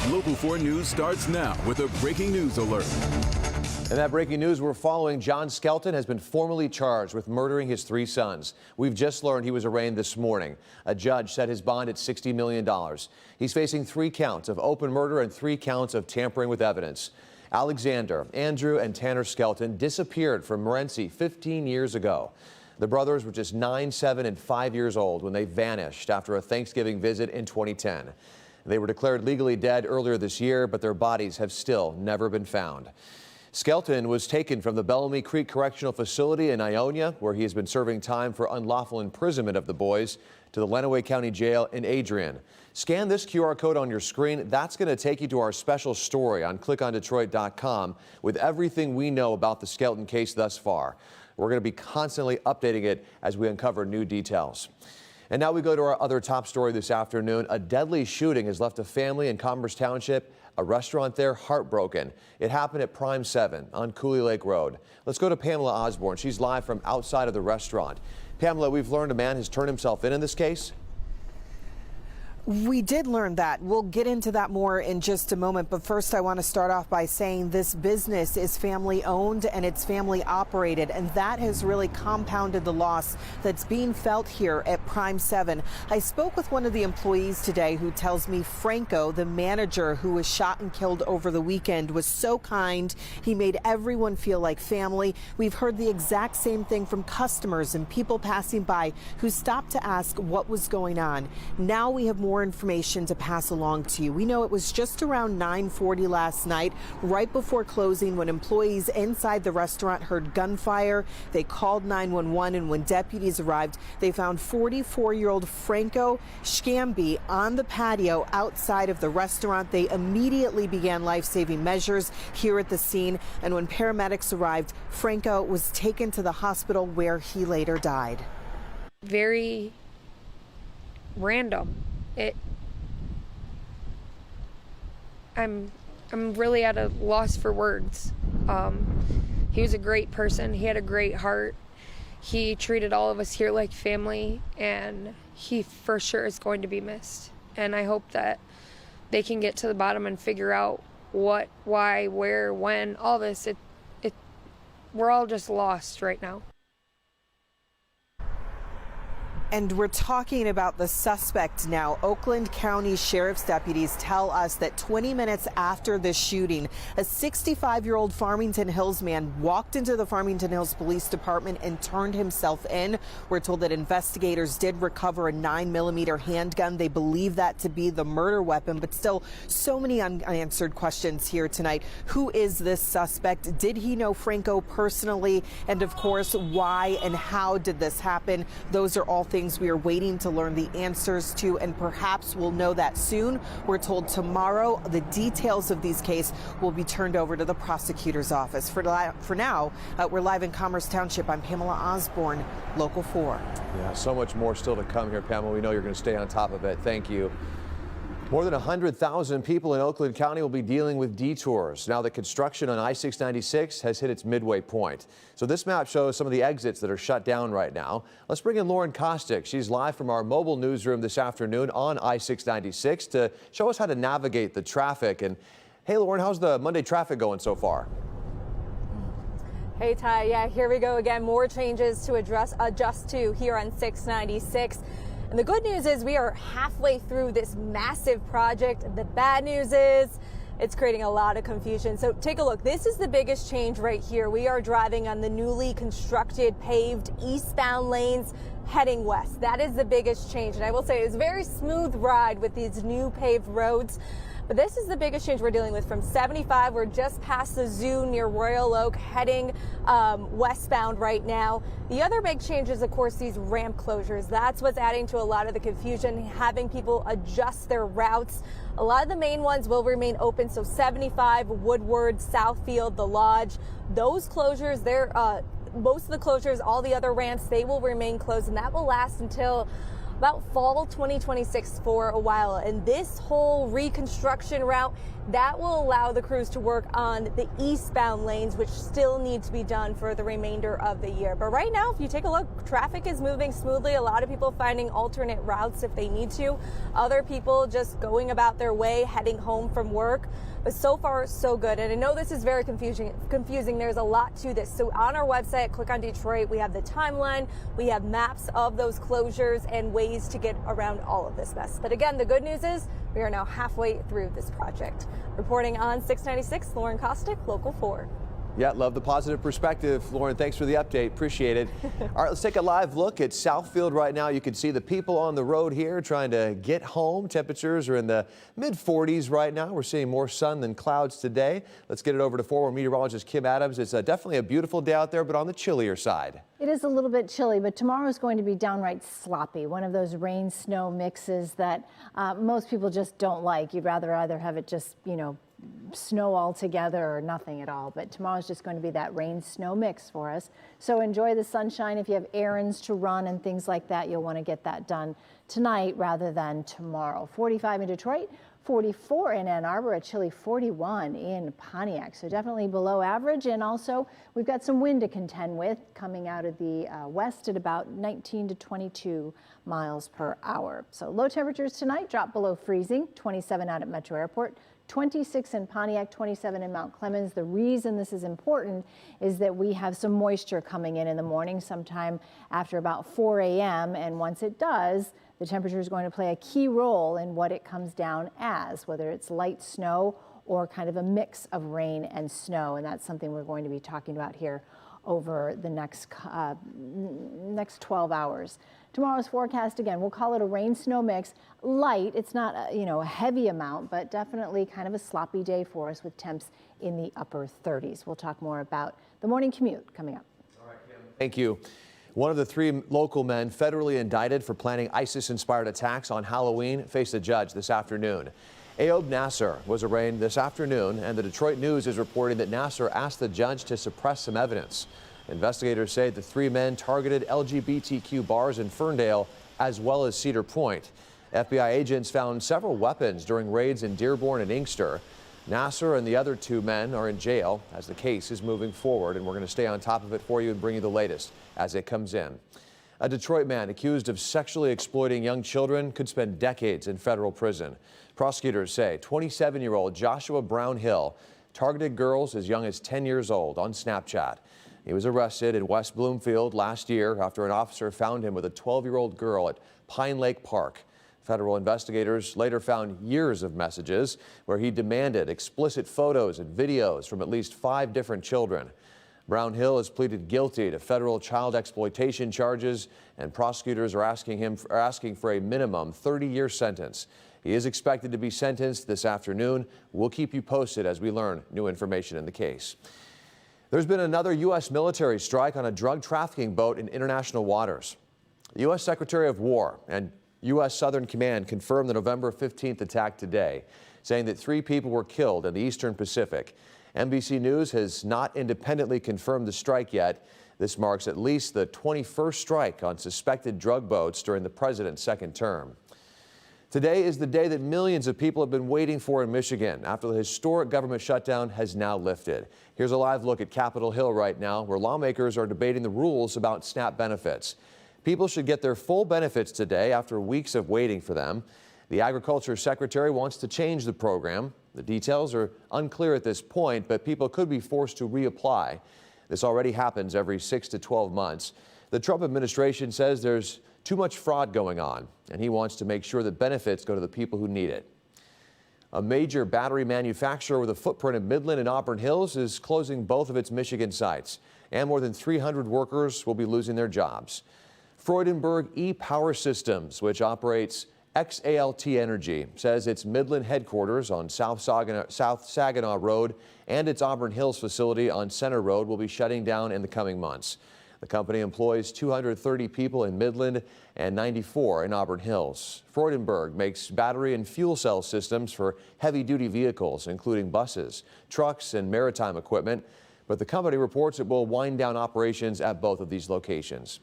Local 4 News starts now with a breaking news alert. And that breaking news we're following, John Skelton has been formally charged with murdering his 3 sons. We've just learned he was arraigned this morning. A judge set his bond at $60 million. He's facing 3 counts of open murder and 3 counts of tampering with evidence. Alexander, Andrew, and Tanner Skelton disappeared from Morenci 15 years ago. The brothers were just 9, 7, and 5 years old when they vanished after a Thanksgiving visit in 2010. They were declared legally dead earlier this year, but their bodies have still never been found. Skelton was taken from the Bellamy Creek Correctional Facility in Ionia, where he has been serving time for unlawful imprisonment of the boys, to the Lenawee County Jail in Adrian. Scan this QR code on your screen. That's going to take you to our special story on clickondetroit.com with everything we know about the Skelton case thus far. We're going to be constantly updating it as we uncover new details. And now we go to our other top story this afternoon. A deadly shooting has left a family in Commerce Township, a restaurant there, heartbroken. It happened at Prime 7 on Cooley Lake Road. Let's go to Pamela Osborne. She's live from outside of the restaurant. Pamela, we've learned a man has turned himself in this case. We did learn that. We'll get into that more in just a moment. But first, I want to start off by saying this business is family owned and it's family operated. And that has really compounded the loss that's being felt here at Prime 7. I spoke with one of the employees today who tells me Franco, the manager who was shot and killed over the weekend, was so kind. He made everyone feel like family. We've heard the exact same thing from customers and people passing by who stopped to ask what was going on. Now we have more information to pass along to you. We know it was just around 9:40 last night, right before closing, when employees inside the restaurant heard gunfire. They called 911, and when deputies arrived, they found 44-year-old Franco Scambi on the patio outside of the restaurant. They immediately began life-saving measures here at the scene, and when paramedics arrived, Franco was taken to the hospital where he later died. Very random. I'm really at a loss for words. He was a great person. He had a great heart. He treated all of us here like family, and he for sure is going to be missed. And I hope that they can get to the bottom and figure out what, why, where, when, all this. We're all just lost right now. And we're talking about the suspect now. Oakland County Sheriff's deputies tell us that 20 minutes after the shooting, a 65-year-old Farmington Hills man walked into the Farmington Hills Police Department and turned himself in. We're told that investigators did recover a 9mm handgun. They believe that to be the murder weapon, but still so many unanswered questions here tonight. Who is this suspect? Did he know Franco personally? And of course, why and how did this happen? Those are all things we are waiting to learn the answers to, and perhaps we'll know that soon. We're told tomorrow the details of these cases will be turned over to the prosecutor's office. For now, we're live in Commerce Township. I'm Pamela Osborne, Local 4. Yeah, so much more still to come here, Pamela. We know you're going to stay on top of it. Thank you. More than 100,000 people in Oakland County will be dealing with detours now that construction on I-696 has hit its midway point. So this map shows some of the exits that are shut down right now. Let's bring in Lauren Kostick. She's live from our mobile newsroom this afternoon on I-696 to show us how to navigate the traffic. And hey, Lauren, how's the Monday traffic going so far? Hey, Ty. Yeah, here we go again. More changes to adjust to here on 696. And the good news is we are halfway through this massive project. The bad news is it's creating a lot of confusion. So take a look. This is the biggest change right here. We are driving on the newly constructed paved eastbound lanes heading west. That is the biggest change. And I will say it's a very smooth ride with these new paved roads. But this is the biggest change we're dealing with from 75. We're just past the zoo near Royal Oak, heading westbound right now. The other big change is, of course, these ramp closures. That's what's adding to a lot of the confusion, having people adjust their routes. A lot of the main ones will remain open. So 75, Woodward, Southfield, the Lodge, those closures, most of the closures, all the other ramps, they will remain closed, and that will last until about fall 2026 for a while. And this whole reconstruction route, that will allow the crews to work on the eastbound lanes, which still need to be done for the remainder of the year. But right now, if you take a look, traffic is moving smoothly. A lot of people finding alternate routes if they need to. Other people just going about their way, heading home from work. But so far, so good. And I know this is very confusing. There's a lot to this. So on our website, Click on Detroit, we have the timeline, we have maps of those closures and ways to get around all of this mess. But again, the good news is we are now halfway through this project. Reporting on 696, Lauren Kostick, Local 4. Yeah, love the positive perspective. Lauren, thanks for the update. Appreciate it. All right, let's take a live look at Southfield right now. You can see the people on the road here trying to get home. Temperatures are in the mid-40s right now. We're seeing more sun than clouds today. Let's get it over to former meteorologist Kim Adams. It's definitely a beautiful day out there, but on the chillier side. It is a little bit chilly, but tomorrow is going to be downright sloppy. One of those rain-snow mixes that most people just don't like. You'd rather either have it just, snow altogether or nothing at all. But tomorrow's just going to be that rain-snow mix for us. So enjoy the sunshine. If you have errands to run and things like that, you'll want to get that done tonight rather than tomorrow. 45 in Detroit, 44 in Ann Arbor, a chilly 41 in Pontiac. So definitely below average. And also we've got some wind to contend with coming out of the west at about 19 to 22 miles per hour. So low temperatures tonight drop below freezing, 27 out at Metro Airport, 26 in Pontiac, 27 in Mount Clemens. The reason this is important is that we have some moisture coming in the morning sometime after about 4 a.m. And once it does, the temperature is going to play a key role in what it comes down as, whether it's light snow or kind of a mix of rain and snow. And that's something we're going to be talking about here over the next 12 hours. Tomorrow's forecast, again, we'll call it a rain-snow mix. Light, it's not a heavy amount, but definitely kind of a sloppy day for us with temps in the upper 30s. We'll talk more about the morning commute coming up. All right, Kim. Thank you. One of the 3 local men federally indicted for planning ISIS-inspired attacks on Halloween faced a judge this afternoon. Ayob Nasser was arraigned this afternoon, and the Detroit News is reporting that Nasser asked the judge to suppress some evidence. Investigators say the 3 men targeted LGBTQ bars in Ferndale as well as Cedar Point. FBI agents found several weapons during raids in Dearborn and Inkster. Nasser and the other 2 men are in jail as the case is moving forward, and we're going to stay on top of it for you and bring you the latest as it comes in. A Detroit man accused of sexually exploiting young children could spend decades in federal prison. Prosecutors say 27-year-old Joshua Brown Hill targeted girls as young as 10 years old on Snapchat. He was arrested in West Bloomfield last year after an officer found him with a 12-year-old girl at Pine Lake Park. Federal investigators later found years of messages where he demanded explicit photos and videos from at least 5 different children. Brown Hill has pleaded guilty to federal child exploitation charges, and prosecutors are asking for a minimum 30-year sentence. He is expected to be sentenced this afternoon. We'll keep you posted as we learn new information in the case. There's been another U.S. military strike on a drug trafficking boat in international waters. The U.S. Secretary of War and U.S. Southern Command confirmed the November 15th attack today, saying that 3 people were killed in the Eastern Pacific. NBC News has not independently confirmed the strike yet. This marks at least the 21st strike on suspected drug boats during the president's second term. Today is the day that millions of people have been waiting for in Michigan after the historic government shutdown has now lifted. Here's a live look at Capitol Hill right now, where lawmakers are debating the rules about SNAP benefits. People should get their full benefits today after weeks of waiting for them. The Agriculture Secretary wants to change the program. The details are unclear at this point, but people could be forced to reapply. This already happens every 6 to 12 months. The Trump administration says there's too much fraud going on, and he wants to make sure that benefits go to the people who need it. A major battery manufacturer with a footprint in Midland and Auburn Hills is closing both of its Michigan sites, and more than 300 workers will be losing their jobs. Freudenberg E-Power Systems, which operates XALT Energy, says its Midland headquarters on South Saginaw Road and its Auburn Hills facility on Center Road will be shutting down in the coming months. The company employs 230 people in Midland and 94 in Auburn Hills. Freudenberg makes battery and fuel cell systems for heavy-duty vehicles, including buses, trucks, and maritime equipment, but the company reports it will wind down operations at both of these locations.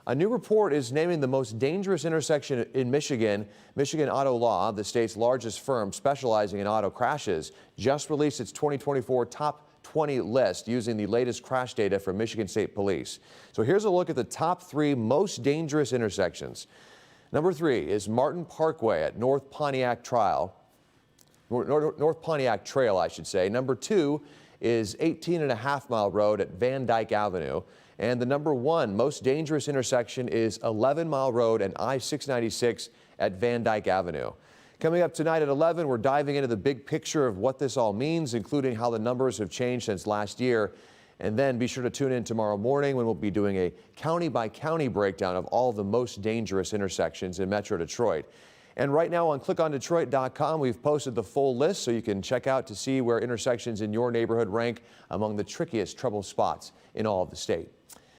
A new report is naming the most dangerous intersection in Michigan. Michigan Auto Law, the state's largest firm specializing in auto crashes, just released its 2024 top 20 list using the latest crash data from Michigan State Police. So here's a look at the top 3 most dangerous intersections. Number 3 is Martin Parkway at North Pontiac Trail. I should say. Number 2 is 18.5 Mile Road at Van Dyke Avenue. And the number 1 most dangerous intersection is 11 Mile Road and I-696 at Van Dyke Avenue. Coming up tonight at 11, we're diving into the big picture of what this all means, including how the numbers have changed since last year. And then be sure to tune in tomorrow morning when we'll be doing a county-by-county breakdown of all the most dangerous intersections in Metro Detroit. And right now on clickondetroit.com, we've posted the full list so you can check out to see where intersections in your neighborhood rank among the trickiest trouble spots in all of the state.